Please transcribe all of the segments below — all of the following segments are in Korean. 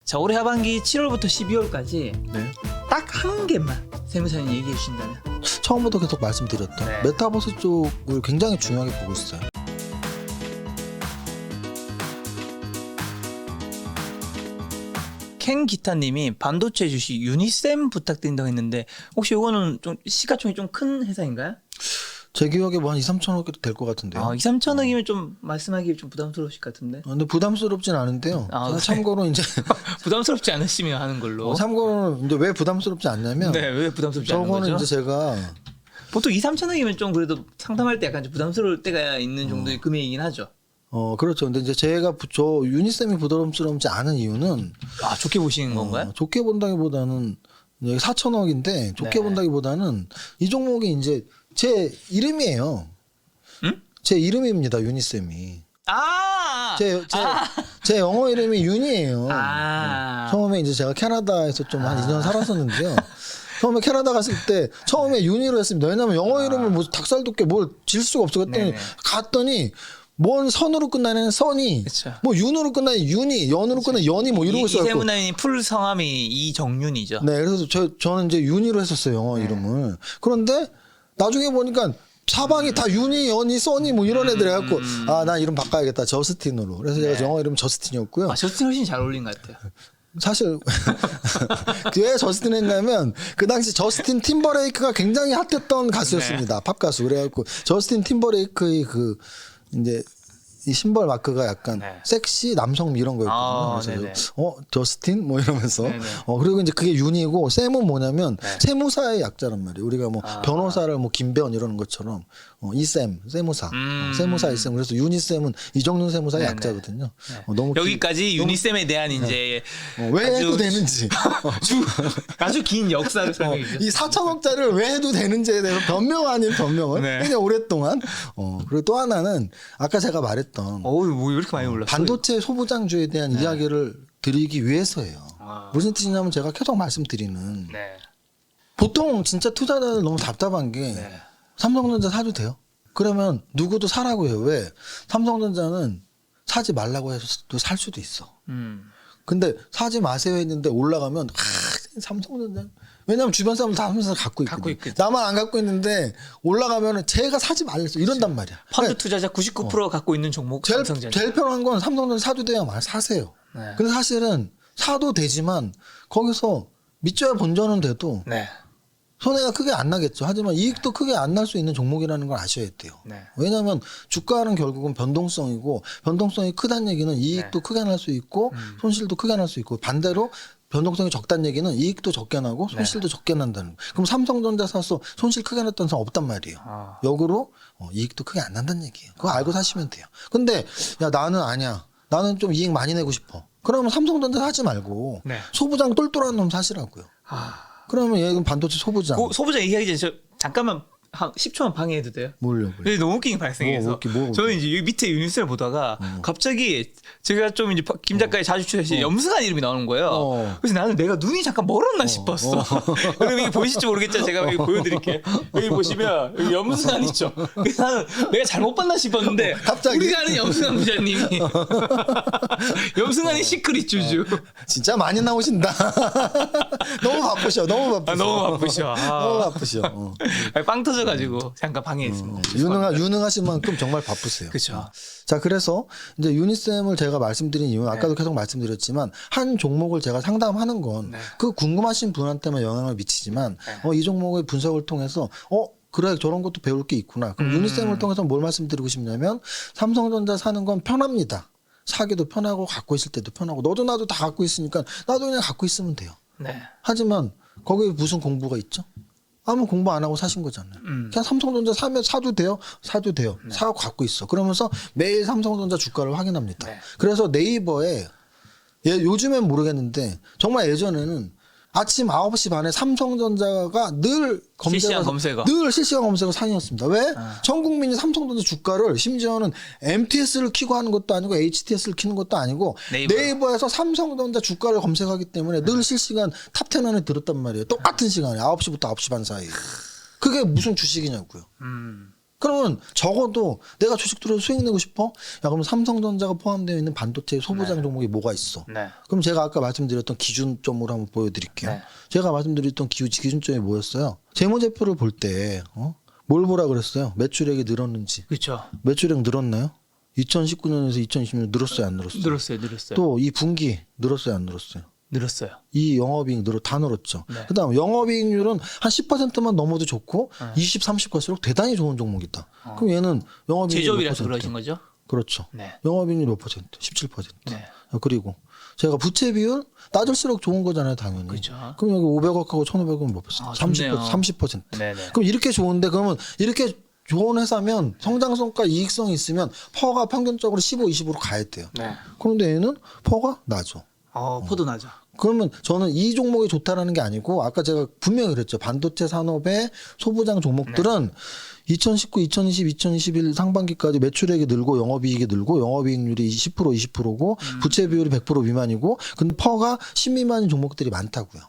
자, 올해 하반기 7월부터 12월까지 네. 딱 한 개만 세무사님 얘기해 주신다면. 처음부터 계속 말씀드렸던 네. 메타버스 쪽을 굉장히 중요하게 보고 있어요. 캔 기타님이 반도체 주식 유니셈 부탁드린다고 했는데 혹시 이거는 좀 시가총이 좀 큰 회사인가요? 제 기억에 뭐 한 2, 3천억이 될 것 같은데요. 2, 3천억이면 좀 말씀하기 좀 부담스러우실 것 같은데. 근데 부담스럽진 않은데요. 제가 네. 참고로 이제 부담스럽지 않으시면 하는 걸로. 참고로 이제 왜 부담스럽지 않냐면 네, 왜 부담스럽지 않은 저거는 거죠? 이제 제가 보통 2, 3천억이면 좀 그래도 상담할 때 약간 좀 부담스러울 때가 있는 정도의 금액이긴 하죠. 그렇죠. 근데 이제 제가 저 유니셈이 부담스럽지 않은 이유는 좋게 보시는 건가요? 좋게 본다기보다는 4천억인데 좋게 네. 본다기보다는 이 종목이 이제 제 이름이에요. 응? 제 이름입니다. 유니셈이. 아! 제 영어 이름이 윤이에요. 아. 처음에 이제 제가 캐나다에서 좀 한 2년 살았었는데요. 처음에 캐나다 갔을 때 처음에 윤이로 했습니다. 왜냐면 영어 이름을 뭐 닭살돋게 뭘 질 수가 없어. 그랬더니 네네. 갔더니 뭔 선으로 끝나는 선이 그쵸. 뭐 윤으로 끝나는 윤이 연으로 끝나는 연이 뭐 이러고 있어갖고 이세무나님 풀 성함이 이정윤이죠. 네 그래서 저는 이제 윤이로 했었어요. 영어 이름을. 그런데 나중에 보니까 사방이 다 윤이, 연이, 써니 뭐 이런 애들 해갖고 나 이름 바꿔야겠다. 저스틴으로. 그래서 제가 영어 이름 저스틴이었고요. 저스틴 훨씬 잘 어울린 것 같아요. 사실 왜 저스틴 했냐면 그 당시 저스틴 팀버레이크가 굉장히 핫했던 가수였습니다. 팝 가수. 그래갖고 저스틴 팀버레이크의 그 이제 이 심벌 마크가 약간 네. 섹시 남성 이런 거였거든요. 네네. 그래서 저스틴 뭐 이러면서 네네. 그리고 이제 그게 윤이고 셈은 뭐냐면 네. 세무사의 약자란 말이에요. 우리가 뭐 변호사를 뭐 김배원 이러는 것처럼 이셈 세무사 세무사 이셈 그래서 유니셈은 이정윤 세무사의 네네. 약자거든요. 너무 여기까지 유니셈에 대한 이제 왜 해도 되는지 아주 긴 역사를 설명해 주셨어요. 이 4천억짜리를 왜 해도 되는지에 대해서 변명 아닌 변명을 네. 굉장히 오랫동안 그리고 또 하나는 아까 제가 말했던 뭐 이렇게 많이 올랐어요? 반도체 소부장주에 대한 이야기를 드리기 위해서예요. 무슨 뜻이냐면 제가 계속 말씀드리는 네. 보통 진짜 투자자들 너무 답답한 게 네. 삼성전자 사도 돼요? 그러면 누구도 사라고 해요. 왜? 삼성전자는 사지 말라고 해서 살 수도 있어. 근데 사지 마세요 했는데 올라가면 삼성전자 왜냐면 주변 사람들 다 삼성전자 갖고 있거든. 나만 안 갖고 있는데 올라가면 제가 사지 말랬어 이런단 말이야. 펀드 투자자 99%가 갖고 있는 종목 삼성전자. 제일 편한 건 삼성전자 사도 돼요. 말 사세요. 네. 근데 사실은 사도 되지만 거기서 밑져야 본전은 돼도 네. 손해가 크게 안 나겠죠. 하지만 이익도 크게 안 날 수 있는 종목이라는 걸 아셔야 돼요. 네. 왜냐하면 주가는 결국은 변동성이고 변동성이 크다는 얘기는 이익도 크게 날 수 있고 손실도 크게 날 수 있고 반대로 변동성이 적다는 얘기는 이익도 적게 나고 손실도 적게 난다는 거예요. 그럼 삼성전자 사서 손실 크게 났다는 사람 없단 말이에요. 역으로 이익도 크게 안 난다는 얘기예요. 그거 알고 사시면 돼요. 근데 야 나는 아니야. 나는 좀 이익 많이 내고 싶어. 그러면 삼성전자 사지 말고 네. 소부장 똘똘한 놈 사시라고요. 그러면 얘는 반도체 소부장. 소부장 얘기하기 전에 잠깐만 한 10초만 방해해도 돼요? 뭘요? 근데 너무 웃긴 게 발생해서 저는 이제 여기 밑에 유니스를 보다가 갑자기 제가 좀 이제 김 작가의 자주 출연시 염승한 이름이 나오는 거예요. 그래서 나는 내가 눈이 잠깐 멀었나 싶었어. 그럼 이게 보이실지 모르겠지만 제가 여기 보여드릴게요. 여기 보시면 여기 염승한 있죠. 그래서 나는 내가 잘못 봤나 싶었는데 갑자기? 우리가 아는 염승한 부장님이 염승한이 시크릿 주주. 진짜 많이 나오신다. 너무 바쁘셔. 너무 바쁘셔. 너무 바쁘셔. 너무 바쁘셔. 빵 터져가지고 잠깐 방해했습니다. 유능하신 만큼 정말 바쁘세요. 그렇죠. 자, 그래서 이제 유니셈을 제가 말씀드린 이유는 아까도 계속 말씀드렸지만 한 종목을 제가 상담하는 건 그 궁금하신 분한테만 영향을 미치지만 이 종목의 분석을 통해서 그래 저런 것도 배울 게 있구나. 그럼 유니셈을 통해서 뭘 말씀드리고 싶냐면 삼성전자 사는 건 편합니다. 사기도 편하고 갖고 있을 때도 편하고 너도 나도 다 갖고 있으니까 나도 그냥 갖고 있으면 돼요. 네. 하지만 거기에 무슨 공부가 있죠? 아무 공부 안 하고 사신 거잖아요. 그냥 삼성전자 사면 사도 돼요? 사도 돼요. 사고 갖고 있어. 그러면서 매일 삼성전자 주가를 확인합니다. 그래서 네이버에 요즘엔 모르겠는데 정말 예전에는 아침 9시 반에 삼성전자가 늘 실시간 검색어. 늘 실시간 검색어 상이었습니다. 왜? 전 국민이 삼성전자 주가를 심지어는 MTS를 키고 하는 것도 아니고 HTS를 키는 것도 아니고 네이버에서 삼성전자 주가를 검색하기 때문에 늘 실시간 탑10 안에 들었단 말이에요. 똑같은 시간에 9시부터 9시 반 사이에. 그게 무슨 주식이냐고요. 그러면 적어도 내가 주식 들어서 수익 내고 싶어? 야, 그럼 삼성전자가 포함되어 있는 반도체 소부장 네. 종목이 뭐가 있어? 네. 그럼 제가 아까 말씀드렸던 기준점으로 한번 보여드릴게요. 네. 제가 말씀드렸던 기준점이 뭐였어요? 재무제표를 볼 때 뭘 보라 그랬어요? 매출액이 늘었는지. 그렇죠. 매출액 늘었나요? 2019년에서 2020년 늘었어요, 안 늘었어요? 늘었어요. 또 이 분기 늘었어요, 안 늘었어요? 늘었어요. 이 영업이익 다 늘었죠. 네. 그다음 영업이익률은 한 10%만 넘어도 좋고 20, 30 갈수록 대단히 좋은 종목이다. 그럼 얘는 영업이익 제조업이라서 그러신 거죠? 그렇죠. 네. 영업이익률 몇 퍼센트? 17%. 네. 그리고 제가 부채 비율 낮을수록 좋은 거잖아요, 당연히. 그렇죠. 그럼 여기 500억하고 1,500억은 몇 퍼센트? 아, 30%. 네네. 그럼 이렇게 좋은데 그러면 이렇게 좋은 회사면 성장성과 이익성이 있으면 퍼가 평균적으로 15, 20으로 가야 돼요. 네. 그런데 얘는 퍼가 나죠. 포도 나죠. 그러면 저는 이 종목이 좋다라는 게 아니고 아까 제가 분명히 그랬죠. 반도체 산업의 소부장 종목들은 2019, 2020, 2021 상반기까지 매출액이 늘고 영업이익이 늘고 영업이익률이 10%, 20%고 부채 비율이 100% 미만이고 근데 퍼가 10 미만인 종목들이 많다고요.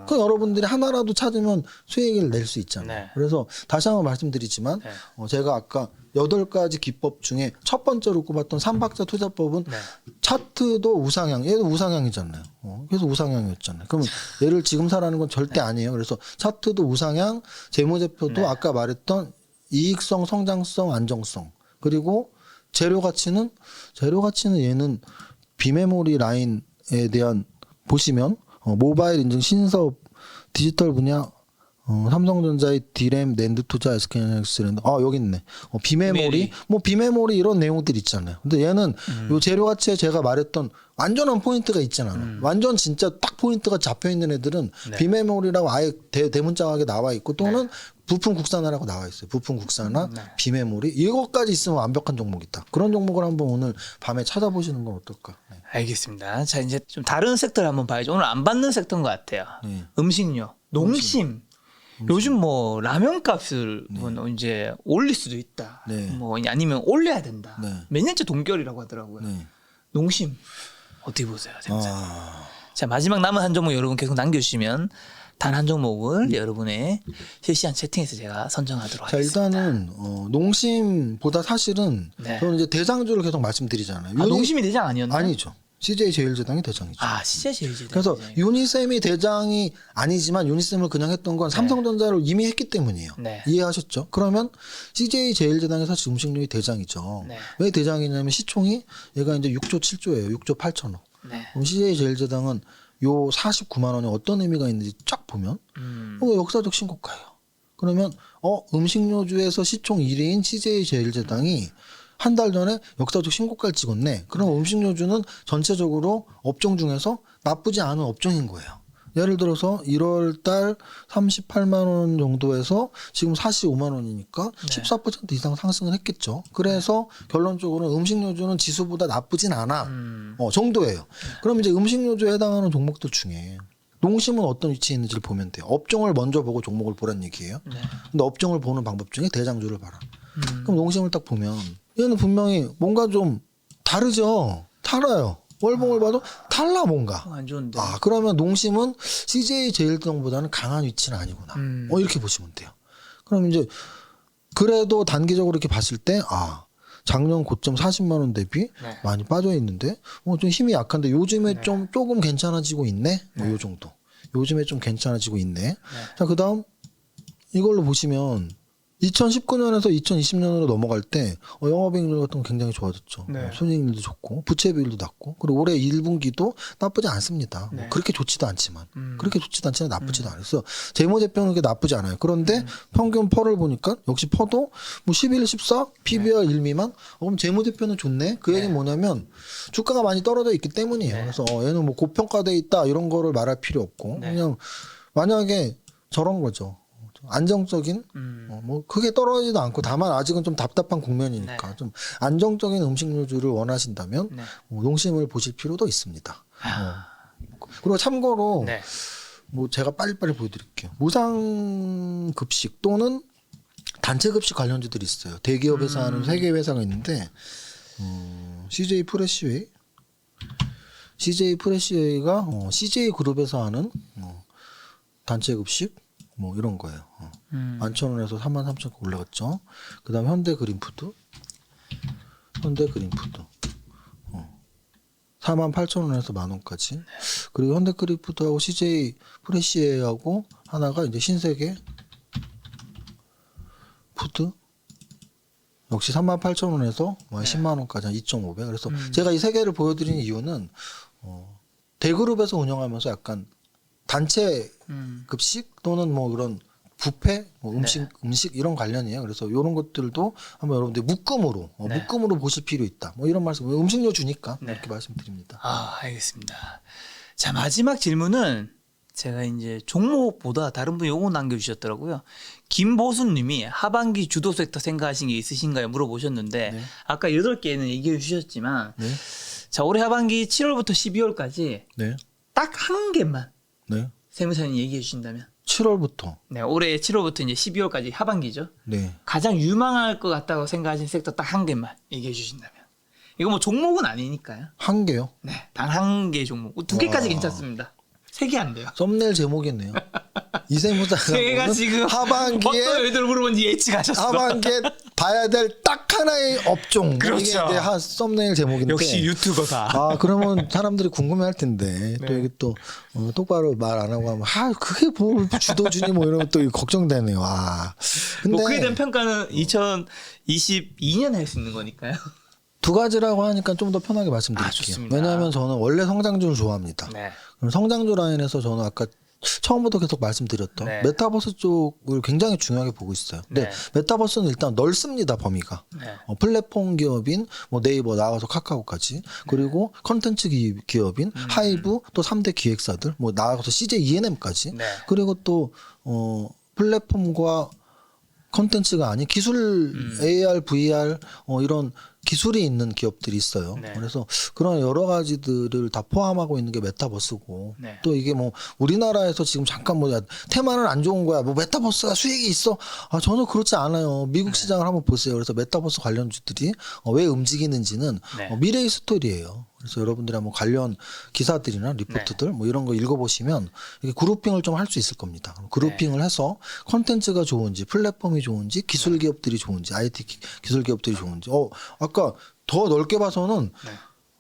그 여러분들이 하나라도 찾으면 수익을 낼 수 있잖아요. 네. 그래서 다시 한번 말씀드리지만 네. 제가 아까 8가지 기법 중에 첫 번째로 꼽았던 삼박자 투자법은 네. 차트도 우상향, 얘도 우상향이잖아요. 그래서 우상향이었잖아요. 그러면 얘를 지금 사라는 건 절대 아니에요. 그래서 차트도 우상향, 재무제표도 네. 아까 말했던 이익성, 성장성, 안정성. 그리고 재료 가치는 얘는 비메모리 라인에 대한 보시면 모바일 인증 신사업 디지털 분야 삼성전자의 디램 낸드 투자 SK하이닉스랜드 여기 있네. 비메모리 비메모리 이런 내용들 있잖아요. 근데 얘는 요 재료 가치에 제가 말했던 완전한 포인트가 있잖아요. 완전 진짜 딱 포인트가 잡혀 있는 애들은 네. 비메모리라고 아예 대문짝하게 나와 있고 또는 부품 국산화라고 나와 있어요. 부품 국산화, 비메모리 이것까지 있으면 완벽한 종목이다. 그런 종목을 한번 오늘 밤에 찾아보시는 건 어떨까? 네. 알겠습니다. 자 이제 좀 다른 섹터를 한번 봐야죠. 오늘 안 받는 섹터인 것 같아요. 네. 음식료, 농심. 요즘 뭐 라면 값을 뭐 이제 올릴 수도 있다. 네. 뭐 아니면 올려야 된다. 네. 몇 년째 동결이라고 하더라고요. 네. 농심 어떻게 보세요, 장사? 자 마지막 남은 한 종목 여러분 계속 남겨주시면 단 한 종목을 여러분의 실시간 채팅에서 제가 선정하도록 자 하겠습니다. 일단은 농심보다 사실은 네. 저는 이제 대장주를 계속 말씀드리잖아요. 농심이 대장 아니었나요? 아니죠. CJ 제일제당이 대장이죠. 진짜 제일 대장. 그래서 유니셈이 대장이 아니지만 유니셈을 그냥 했던 건 삼성전자를 이미 했기 때문이에요. 네. 이해하셨죠? 그러면 CJ 제일제당이 사실 음식료의 대장이죠. 네. 왜 대장이냐면 시총이 얘가 이제 6조 7조예요. 6조 8천억. 네. 그럼 CJ 제일제당은 요 49만 원에 어떤 의미가 있는지 쫙 보면 역사적 신고가예요. 그러면 음식료주에서 시총 1위인 CJ 제일제당이 한 달 전에 역사적 신고가를 찍었네. 그럼 음식료주는 전체적으로 업종 중에서 나쁘지 않은 업종인 거예요. 예를 들어서 1월 달 38만 원 정도에서 지금 45만 원이니까 14% 이상 상승을 했겠죠. 그래서 결론적으로 음식료주는 지수보다 나쁘진 않아. 정도예요. 그럼 이제 음식료주에 해당하는 종목들 중에 농심은 어떤 위치에 있는지를 보면 돼요. 업종을 먼저 보고 종목을 보란 얘기예요. 네. 근데 업종을 보는 방법 중에 대장주를 봐라. 그럼 농심을 딱 보면 얘는 분명히 뭔가 좀 다르죠. 달라요. 월봉을 봐도 달라 뭔가. 안 좋은데. 그러면 농심은 CJ 제일제당보다는 강한 위치는 아니구나. 이렇게 보시면 돼요. 그럼 이제 그래도 단기적으로 이렇게 봤을 때 작년 고점 40만 원 대비 많이 빠져 있는데 좀 힘이 약한데 요즘에 좀 조금 괜찮아지고 있네. 요 정도. 요즘에 좀 괜찮아지고 있네. 자, 그다음 이걸로 보시면 2019년에서 2020년으로 넘어갈 때 영업이익률 같은 건 굉장히 좋아졌죠. 네. 손익률도 좋고 부채 비율도 낮고 그리고 올해 1분기도 나쁘지 않습니다. 네. 그렇게 좋지도 않지만 그렇게 좋지도 않지만 나쁘지도 않았어. 재무제표는 그렇게 나쁘지 않아요. 그런데 평균 퍼를 보니까 역시 퍼도 뭐 11, 14, PBR 1 미만. 그럼 재무제표는 좋네. 그 얘기는 뭐냐면 주가가 많이 떨어져 있기 때문이에요. 그래서 얘는 뭐 고평가돼 있다 이런 거를 말할 필요 없고 그냥 만약에 저런 거죠. 안정적인 뭐 크게 떨어지지도 않고 다만 아직은 좀 답답한 국면이니까 좀 안정적인 음식료주를 원하신다면 농심을 보실 필요도 있습니다. 그리고 참고로 뭐 제가 빨리빨리 보여드릴게요. 무상급식 또는 단체급식 관련주들이 있어요. 대기업에서 하는 3개 회사가 있는데 CJ 프레시웨이가 CJ 그룹에서 하는 단체급식 뭐 이런 거예요. 11,000원에서 33,000원 올라갔죠. 그다음 현대 그린푸드 48,000원에서 10,000원까지. 그리고 현대 그린푸드하고 CJ 프레시에하고 하나가 이제 신세계 푸드 역시 38,000원에서 100,000원까지 한 2,500. 그래서 제가 이 세 개를 보여드리는 이유는 대그룹에서 운영하면서 약간 단체 급식 또는 뭐 그런 뷔페, 뭐 음식 이런 관련이에요. 그래서 이런 것들도 한번 여러분들 묶음으로 보실 필요 있다. 뭐 이런 말씀. 음식료 주니까 이렇게 말씀드립니다. 아, 알겠습니다. 자, 마지막 질문은 제가 이제 종목보다 다른 분이 요거 남겨주셨더라고요. 김보수님이 하반기 주도 섹터 생각하신 게 있으신가요? 물어보셨는데 아까 8개는 얘기해 주셨지만 자, 올해 하반기 7월부터 12월까지 딱 한 개만 세무사님 얘기해 주신다면 7월부터. 네, 올해 7월부터 이제 12월까지 하반기죠. 네. 가장 유망할 것 같다고 생각하신 섹터 딱 한 개만 얘기해 주신다면. 이거 뭐 종목은 아니니까요. 한 개요? 네, 단 한 개 종목. 2개까지 괜찮습니다. 3개 안 돼요. 썸네일 제목이네요. 이세무사가 제가 지금 하반기에 어떤 애들 물어본지 예측하셨어. 하반기에 봐야 될 딱 하나의 업종. 그렇죠. 이게 이제 썸네일 제목인데. 역시 유튜버다. 아 그러면 사람들이 궁금해할 텐데 또 이게 또 똑바로 말 안 하고 하면 그게 뭐 주도주니 뭐 이런 것도 걱정되네요. 근데 뭐 그에 대한 평가는 2022년에 할 수 있는 거니까요. 두 가지라고 하니까 좀 더 편하게 말씀드릴게요. 좋습니다. 왜냐하면 저는 원래 성장주를 좋아합니다. 네. 그럼 성장주 라인에서 저는 아까 처음부터 계속 말씀드렸던 메타버스 쪽을 굉장히 중요하게 보고 있어요. 근데 메타버스는 일단 넓습니다, 범위가. 플랫폼 기업인 뭐 네이버 나가서 카카오까지 그리고 컨텐츠 기업인 하이브 또 3대 기획사들 뭐 나가서 CJ ENM까지 그리고 또 플랫폼과 컨텐츠가 아닌 기술 AR, VR 이런 기술이 있는 기업들이 있어요. 그래서 그런 여러 가지들을 다 포함하고 있는 게 메타버스고 또 이게 뭐 우리나라에서 지금 잠깐 뭐 테마는 안 좋은 거야. 뭐 메타버스가 수익이 있어. 전혀 그렇지 않아요. 미국 시장을 한번 보세요. 그래서 메타버스 관련주들이 왜 움직이는지는 미래의 스토리예요. 그래서 여러분들이 한번 관련 기사들이나 리포트들 뭐 이런 거 읽어보시면 이게 그룹핑을 좀 할 수 있을 겁니다. 그룹핑을 해서 콘텐츠가 좋은지 플랫폼이 좋은지 기술 기업들이 좋은지 IT 기술 기업들이 좋은지 아까 더 넓게 봐서는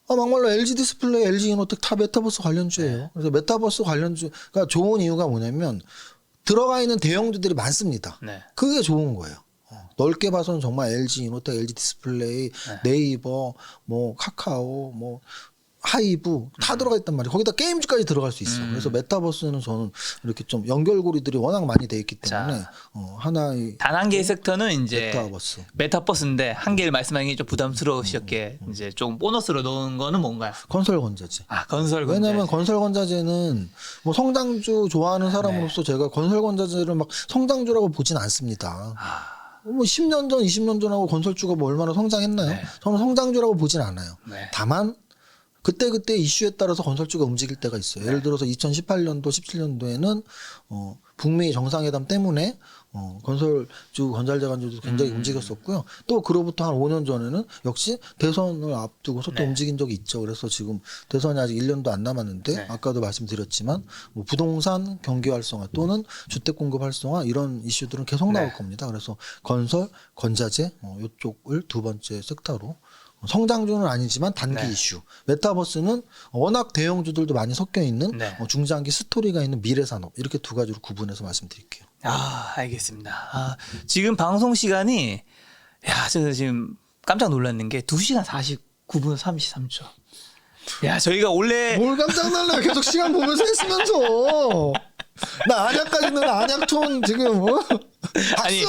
막말로 LG 디스플레이, LG 이노텍 다 메타버스 관련주예요. 그래서 메타버스 관련주가 좋은 이유가 뭐냐면 들어가 있는 대형주들이 많습니다. 그게 좋은 거예요. 넓게 봐서는 정말 LG 이노텍, LG 디스플레이, 네이버, 뭐 카카오, 뭐 하이브 다 들어가 있단 말이에요. 거기다 게임즈까지 들어갈 수 있어. 그래서 메타버스는 저는 이렇게 좀 연결고리들이 워낙 많이 돼 있기 때문에 하나의 단 한 개의 섹터는 이제 메타버스인데 한 개를 말씀하는 게 좀 부담스러우셨게 이제 좀 보너스로 넣은 거는 뭔가요? 건설 건자재. 건설 건자재. 왜냐하면 건설 건자재는 뭐 성장주 좋아하는 사람으로서 제가 건설 건자재를 막 성장주라고 보진 않습니다. 뭐 10년 전, 20년 전하고 건설주가 뭐 얼마나 성장했나요? 저는 성장주라고 보진 않아요. 다만 그때 이슈에 따라서 건설주가 움직일 때가 있어요. 예를 들어서 2018년도, 17년도에는 북미 정상회담 때문에 건설주, 건설재간주도 굉장히 움직였었고요. 또 그로부터 한 5년 전에는 역시 대선을 앞두고서 또 움직인 적이 있죠. 그래서 지금 대선이 아직 1년도 안 남았는데 아까도 말씀드렸지만 뭐 부동산 경기 활성화 또는 주택 공급 활성화 이런 이슈들은 계속 나올 겁니다. 그래서 건설, 건자재 이쪽을 두 번째 섹터로 성장주는 아니지만 단기 이슈. 메타버스는 워낙 대형주들도 많이 섞여 있는 중장기 스토리가 있는 미래 산업 이렇게 두 가지로 구분해서 말씀드릴게요. 알겠습니다. 지금 방송 시간이 제가 지금 깜짝 놀랐는 게 2시간 49분 33초. 저희가 원래 뭘 깜짝 놀라요. 계속 시간 보면서 했으면서. 나 안약까지는 안약톤 지금 아니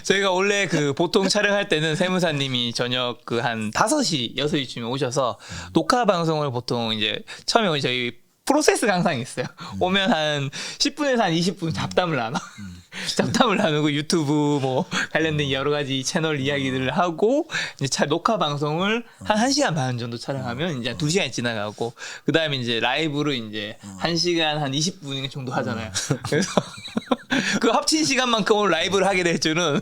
저희가 원래 보통 촬영할 때는 세무사님이 저녁 한 5시 6시쯤에 오셔서 녹화 방송을 보통 이제 처음에 저희 프로세스가 항상 있어요. 오면 한 10분에서 한 20분 잡담을 나눠. 잡담을 나누고 유튜브 뭐 관련된 여러 가지 채널 이야기들을 하고 이제 녹화 방송을 한 1시간 반 정도 촬영하면 이제 2시간이 지나가고 그다음에 이제 라이브로 이제 1시간 한 20분 정도 하잖아요. 그래서 그 합친 시간만큼은 라이브를 하게 될 줄은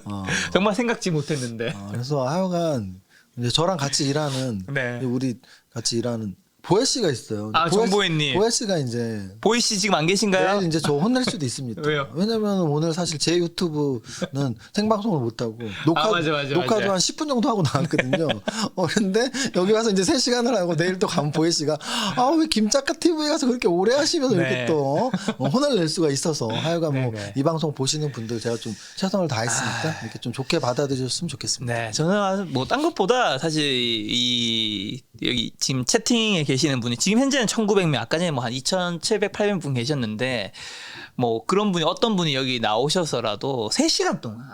정말 생각지 못했는데. 그래서 하여간 이제 저랑 같이 일하는 우리 같이 일하는 보혜 씨가 있어요. 아, 정보혜님. 보혜 씨가 이제 보이 씨 지금 안 계신가요? 내일 이제 저 혼낼 수도 있습니다. 왜요? 왜냐면 오늘 사실 제 유튜브는 생방송을 못 하고 녹화도 맞아. 한 10분 정도 하고 나왔거든요. 그런데 여기 와서 이제 3시간을 하고 내일 또 가면 보혜 씨가 왜 김작가 TV에 가서 그렇게 오래 하시면서 네. 이렇게 또 혼을 낼 수가 있어서 하여간 뭐 네. 이 방송 보시는 분들 제가 좀 최선을 다했으니까 이렇게 좀 좋게 받아들여주셨으면 좋겠습니다. 네, 저는 뭐 딴 것보다 사실 여기 지금 채팅에 계시는 분이 지금 현재는 1,900명, 아까 전에 뭐 한 2,700, 800분 계셨는데 뭐 그런 분이 어떤 분이 여기 나오셔서라도 3시간 동안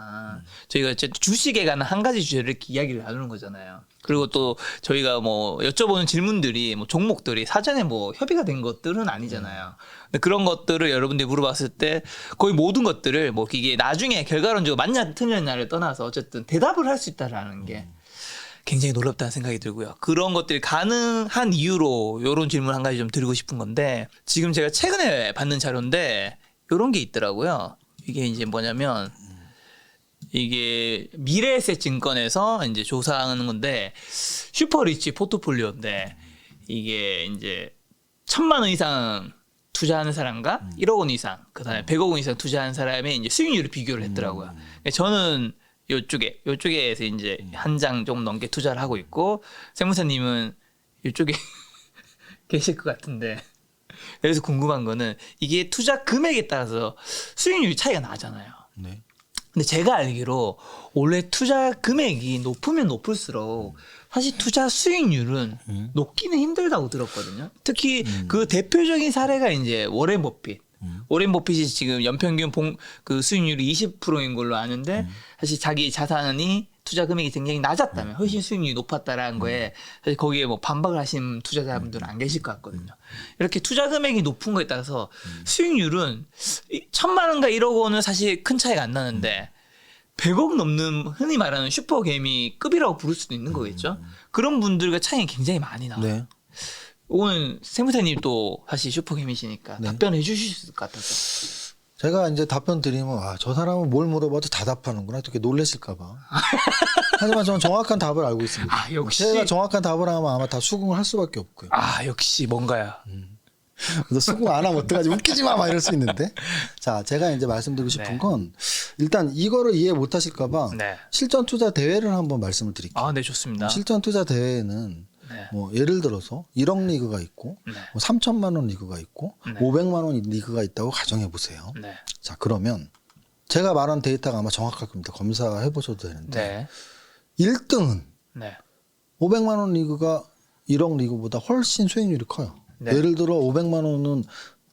저희가 이제 주식에 관한 한 가지 주제를 이렇게 이야기를 나누는 거잖아요. 그리고 또 저희가 뭐 여쭤보는 질문들이 뭐 종목들이 사전에 뭐 협의가 된 것들은 아니잖아요. 근데 그런 것들을 여러분들이 물어봤을 때 거의 모든 것들을 뭐 이게 나중에 결과론적으로 맞냐 틀렸냐를 떠나서 어쨌든 대답을 할 수 있다라는 게 굉장히 놀랍다는 생각이 들고요. 그런 것들이 가능한 이유로 이런 질문 한 가지 좀 드리고 싶은 건데 지금 제가 최근에 받는 자료인데 이런 게 있더라고요. 이게 이제 뭐냐면 이게 미래에셋 증권에서 이제 조사하는 건데 슈퍼리치 포트폴리오인데 이게 이제 1,000만 원 이상 투자하는 사람과 1억 원 이상 그다음에 100억 원 이상 투자하는 사람의 이제 수익률을 비교를 했더라고요. 저는 요쪽에서 이제 한 장 좀 넘게 투자를 하고 있고 세무사님은 이쪽에 계실 것 같은데 그래서 궁금한 거는 이게 투자 금액에 따라서 수익률이 차이가 나잖아요. 네. 근데 제가 알기로 원래 투자 금액이 높으면 높을수록 사실 투자 수익률은 높기는 힘들다고 들었거든요. 특히 그 대표적인 사례가 이제 워렌 버핏. 워렌 버핏이 지금 연평균 그 수익률이 20%인 걸로 아는데 사실 자기 자산이 투자 금액이 굉장히 낮았다면 훨씬 수익률이 높았다라는 거에 사실 거기에 뭐 반박을 하시는 투자자분들은 안 계실 것 같거든요. 이렇게 투자 금액이 높은 거에 따라서 수익률은 1,000만 원과 1억 원은 사실 큰 차이가 안 나는데 100억 넘는 흔히 말하는 슈퍼개미급이라고 부를 수도 있는 거겠죠. 그런 분들과 차이가 굉장히 많이 나와요. 네. 오늘 세무사님도 사실 슈퍼개미시니까 네. 답변해 주실 수 있을 것 같아서. 제가 이제 답변 드리면 저 사람은 뭘 물어봐도 다 답하는구나 이렇게 놀라실까 봐. 하지만 저는 정확한 답을 알고 있습니다. 아, 역시. 제가 정확한 답을 하면 아마 다 수긍을 할 수밖에 없고요. 아, 역시 뭔가요. 그래서 수긍 안 하면 어떡하지 웃기지 마 막 이럴 수 있는데 자 제가 이제 말씀드리고 싶은 네. 건 일단 이거를 이해 못 하실까 봐 네. 실전 투자 대회를 한번 말씀을 드릴게요. 아, 네, 좋습니다. 실전 투자 대회는 네. 뭐 예를 들어서 1억 리그가 있고 네. 뭐 3천만 원 리그가 있고 네. 500만 원 리그가 있다고 가정해 보세요. 네. 자 그러면 제가 말한 데이터가 아마 정확할 겁니다. 검사해 보셔도 되는데 네. 1등은 네. 500만 원 리그가 1억 리그보다 훨씬 수익률이 커요. 네. 예를 들어 500만 원은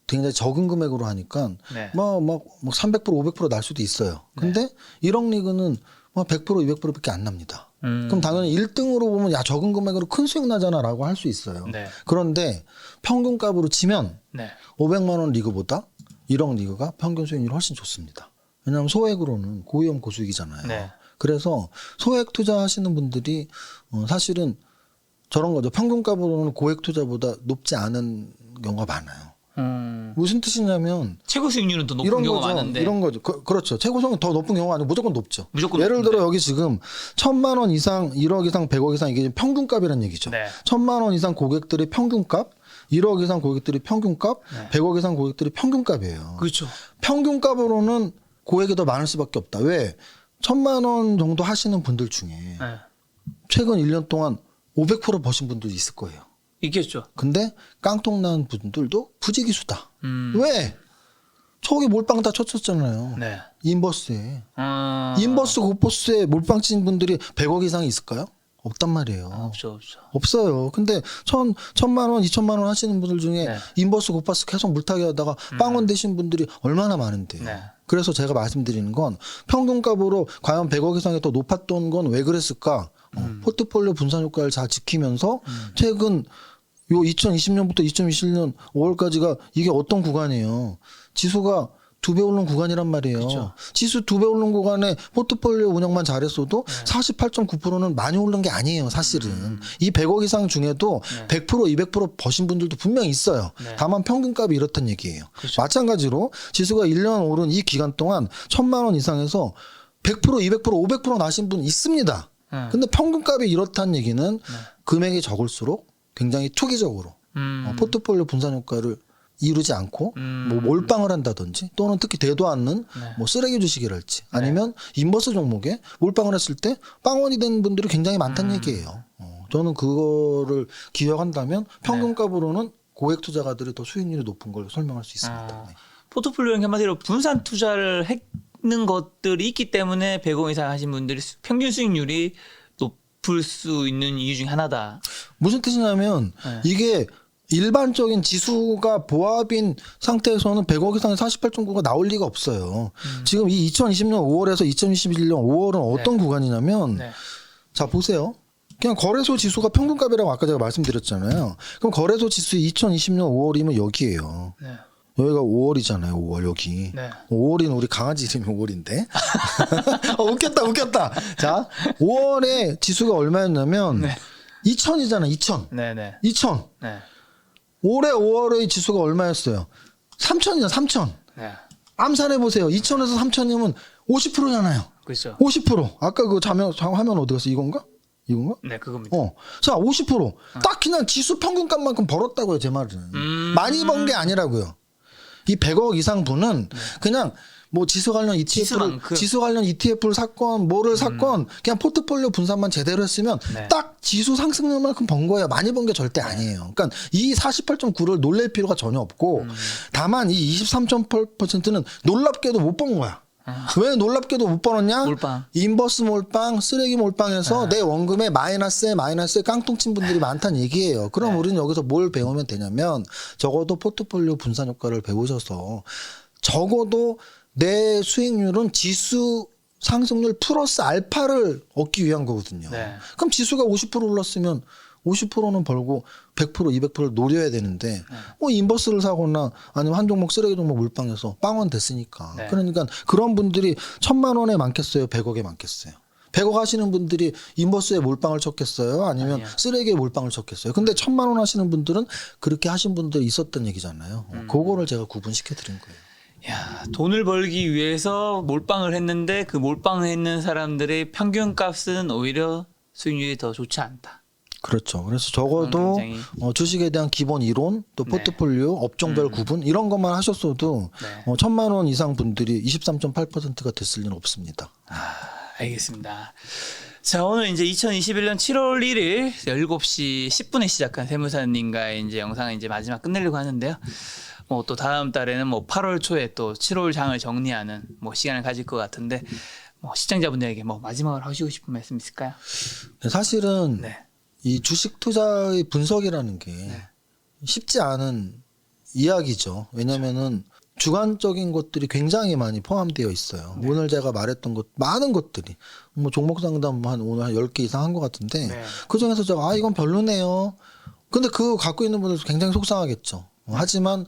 굉장히 적은 금액으로 하니까 네. 뭐 300% 500% 날 수도 있어요. 근데 1억 리그는 뭐 100% 200%밖에 안 납니다. 그럼 당연히 1등으로 보면 야 적은 금액으로 큰 수익 나잖아라고 할 수 있어요. 네. 그런데 평균값으로 치면 네. 500만 원 리그보다 1억 리그가 평균 수익률이 훨씬 좋습니다. 왜냐하면 소액으로는 고위험 고수익이잖아요. 네. 그래서 소액 투자하시는 분들이 사실은 저런 거죠. 평균값으로는 고액 투자보다 높지 않은 경우가 많아요. 무슨 뜻이냐면 최고 수익률은 더 높은 이런 경우가 거죠. 많은데. 이런 거죠. 그렇죠. 최고성이 더 높은 경우가 아니고 무조건 높죠. 무조건 예를 높은데. 들어 여기 지금 1,000만 원 이상, 1억 이상, 100억 이상 이게 평균값이라는 얘기죠. 네. 1,000만 원 이상 고객들의 평균값, 1억 이상 고객들의 평균값, 네. 100억 이상 고객들의 평균값이에요. 그렇죠. 평균값으로는 고액이 더 많을 수밖에 없다. 왜? 1,000만 원 정도 하시는 분들 중에 네. 최근 1년 동안 500% 버신 분들도 있을 거예요. 있겠죠. 근데 깡통 난 분들도 부지기수다. 음. 왜? 저기 몰빵 다 쳤었잖아요. 네. 인버스에. 인버스 고버스에 몰빵 친 분들이 100억 이상이 있을까요? 없단 말이에요. 없죠. 없어요. 근데 1,000만 원, 2,000만 원 하시는 분들 중에 네. 인버스 고버스 계속 물타기 하다가 빵원 되신 분들이 얼마나 많은데요. 네. 그래서 제가 말씀드리는 건 평균값으로 과연 100억 이상이 더 높았던 건 왜 그랬을까? 포트폴리오 분산 효과를 잘 지키면서 최근 요 2020년부터 2021년 5월까지가 이게 어떤 구간이에요. 지수가 2배 오른 구간이란 말이에요. 그쵸. 지수 2배 오른 구간에 포트폴리오 운영만 잘했어도 48.9%는 많이 오른 게 아니에요. 사실은. 이 100억 이상 중에도 100% 200% 버신 분들도 분명히 있어요. 네. 다만 평균값이 이렇다는 얘기예요. 그쵸. 마찬가지로 지수가 1년 오른 이 기간 동안 1,000만 원 이상에서 100% 200% 500% 나신 분 있습니다. 근데 평균값이 이렇다는 얘기는 금액이 적을수록 굉장히 투기적으로 포트폴리오 분산 효과를 이루지 않고 뭐 몰빵을 한다든지 또는 특히 되도 않는 뭐 쓰레기 주식이랄지 아니면 인버스 종목에 몰빵을 했을 때 빵원이 된 분들이 굉장히 많다는 얘기예요. 저는 그거를 기억한다면 평균값으로는 고액 투자가들이 더 수익률이 높은 걸 설명할 수 있습니다. 네. 포트폴리오는 한마디로 분산 투자를 했는 것들이 있기 때문에 100억 이상 하신 분들이 평균 수익률이 높을 수 있는 이유 중 하나다. 무슨 뜻이냐면 이게 일반적인 지수가 보합인 상태에서는 100억 이상의 48.9가 나올 리가 없어요. 지금 이 2020년 5월에서 2021년 5월은 어떤 구간이냐면 자 보세요. 그냥 거래소 지수가 평균값이라고 아까 제가 말씀드렸잖아요. 그럼 거래소 지수 2020년 5월이면 여기예요. 여기가 5월이잖아요. 5월 여기. 5월이는 우리 강아지 이름이 5월인데. 웃겼다. 자 5월에 지수가 얼마였냐면 2000이잖아. 2000. 2000. 올해 5월의 지수가 얼마였어요? 3000이잖아. 3000. 암산해 보세요. 2000에서 3000이면 50%잖아요. 그렇죠. 50%. 아까 그 화면 어디 갔어? 이건가? 네, 그겁니다. 자, 50%. 딱 그냥 지수 평균값만큼 벌었다고요, 제 말은. 많이 번 게 아니라고요. 이 100억 이상 분은 그냥 뭐 지수 관련 ETF를 샀건 뭐를 샀건 그냥 포트폴리오 분산만 제대로 했으면 딱 지수 상승률만큼 번 거예요. 많이 번 게 절대 아니에요. 그러니까 이 48.9를 놀랄 필요가 전혀 없고 다만 이 23.8%는 놀랍게도 못 번 거야. 왜 놀랍게도 못 벌었냐? 몰빵. 인버스 몰빵, 쓰레기 몰빵해서 내 원금에 마이너스에 깡통 친 분들이 많다는 얘기예요. 그럼 우리는 여기서 뭘 배우면 되냐면 적어도 포트폴리오 분산 효과를 배우셔서 적어도 내 수익률은 지수 상승률 플러스 알파를 얻기 위한 거거든요. 그럼 지수가 50% 올랐으면 50%는 벌고 100%, 200%를 노려야 되는데 뭐 인버스를 사거나 아니면 한 종목 쓰레기 종목 물빵해서 빵원 됐으니까. 그러니까 그런 분들이 1000만 원에 많겠어요? 100억에 많겠어요? 100억 하시는 분들이 인버스에 몰빵을 쳤겠어요? 아니면 쓰레기에 몰빵을 쳤겠어요? 근데 1000만 원 하시는 분들은 그렇게 하신 분들이 있었던 얘기잖아요. 그거를 제가 구분시켜 드린 거예요. 야, 돈을 벌기 위해서 몰빵을 했는데 그 몰빵을 했는 사람들의 평균값은 오히려 수익률이 더 좋지 않다. 그렇죠. 그래서 적어도 주식에 대한 기본 이론, 또 포트폴리오, 업종별 구분 이런 것만 하셨어도 1000만 원 이상 분들이 23.8%가 됐을 리는 없습니다. 알겠습니다. 자, 오늘 이제 2021년 7월 1일 7시 10분에 시작한 세무사님과의 이제 영상을 이제 마지막 끝내려고 하는데요. 뭐 또 다음 달에는 뭐 8월 초에 또 7월 장을 정리하는 뭐 시간을 가질 것 같은데 뭐 시청자분들에게 뭐 마지막으로 하시고 싶은 말씀 있을까요? 사실은 이 주식 투자의 분석이라는 게 쉽지 않은 이야기죠. 왜냐면은 주관적인 것들이 굉장히 많이 포함되어 있어요. 오늘 제가 말했던 것 많은 것들이 뭐 종목 상담 오늘 한 10개 이상 한 것 같은데 그중에서 제가 이건 별로네요. 근데 그거 갖고 있는 분들도 굉장히 속상하겠죠. 하지만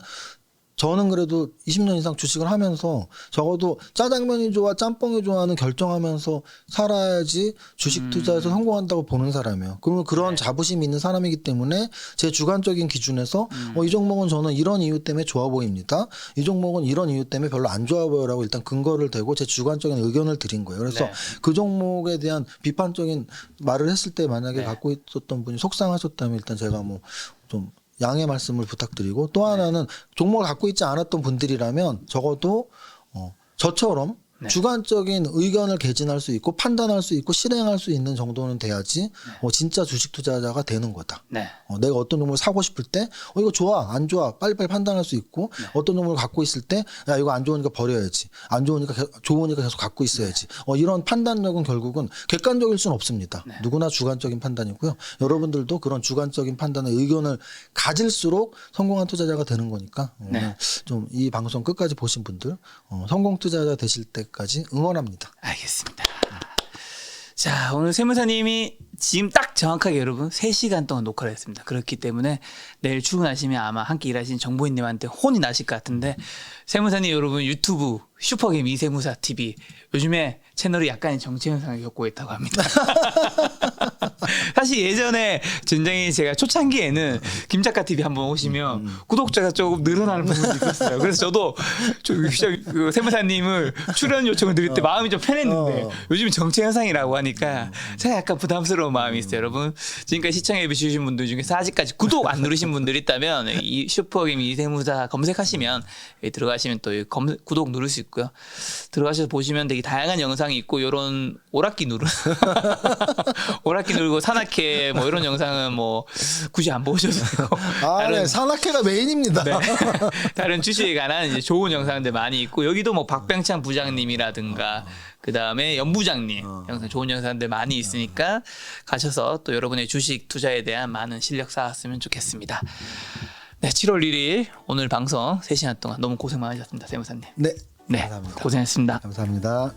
저는 그래도 20년 이상 주식을 하면서 적어도 짜장면이 좋아 짬뽕이 좋아하는 결정하면서 살아야지 주식 투자에서 성공한다고 보는 사람이에요. 그러면 그런 자부심이 있는 사람이기 때문에 제 주관적인 기준에서 이 종목은 저는 이런 이유 때문에 좋아 보입니다. 이 종목은 이런 이유 때문에 별로 안 좋아 보여라고 일단 근거를 대고 제 주관적인 의견을 드린 거예요. 그래서 그 종목에 대한 비판적인 말을 했을 때 만약에 갖고 있었던 분이 속상하셨다면 일단 제가 뭐 좀 양해 말씀을 부탁드리고 또 하나는 종목을 갖고 있지 않았던 분들이라면 적어도 저처럼 주관적인 의견을 개진할 수 있고 판단할 수 있고 실행할 수 있는 정도는 돼야지 진짜 주식 투자자가 되는 거다. 내가 어떤 종목을 사고 싶을 때 이거 좋아 안 좋아 빨리빨리 판단할 수 있고 어떤 종목을 갖고 있을 때 야 이거 안 좋으니까 버려야지 안 좋으니까 좋으니까 계속 갖고 있어야지 이런 판단력은 결국은 객관적일 수는 없습니다. 누구나 주관적인 판단이고요. 여러분들도 그런 주관적인 판단의 의견을 가질수록 성공한 투자자가 되는 거니까 좀 이 방송 끝까지 보신 분들 성공 투자자 되실 때까지 응원합니다. 알겠습니다. 자, 오늘 세무사님이 지금 딱 정확하게 여러분 3시간 동안 녹화를 했습니다. 그렇기 때문에 내일 출근하시면 아마 함께 일하신 정보인님한테 혼이 나실 것 같은데 세무사님 여러분 유튜브 슈퍼게임 이세무사 TV 요즘에 채널이 약간의 정체 현상을 겪고 있다고 합니다. 사실 예전에 굉장히 제가 초창기에는 김작가 TV 한번 오시면 구독자가 조금 늘어나는 부분이 있었어요. 그래서 저도 그 세무사님을 출연 요청을 드릴 때 마음이 좀 편했는데 요즘 정체 현상이라고 하니까 제가 약간 부담스러운 부끄러운 마음이 있어요. 여러분 지금까지 시청해 주신 분들 중에서 아직까지 구독 안 누르신 분들 있다면 이 슈퍼게임 이세무사 검색하시면 들어가시면 또 구독 누를 수 있고요. 들어가셔서 보시면 되게 다양한 영상이 있고 이런 오락기 누르고 산악회 뭐 이런 영상은 뭐 굳이 안 보셔도 되고 네. 산악회가 메인입니다. 네. 다른 주식에 관한 이제 좋은 영상들 많이 있고 여기도 뭐 박병창 부장님이라든가 그 다음에 연부장님 영상 좋은 영상들 많이 있으니까 가셔서 또 여러분의 주식 투자에 대한 많은 실력 쌓았으면 좋겠습니다. 네, 7월 1일 오늘 방송 3시간 동안 너무 고생 많으셨습니다, 세무사님. 네, 네, 감사합니다. 고생했습니다. 감사합니다.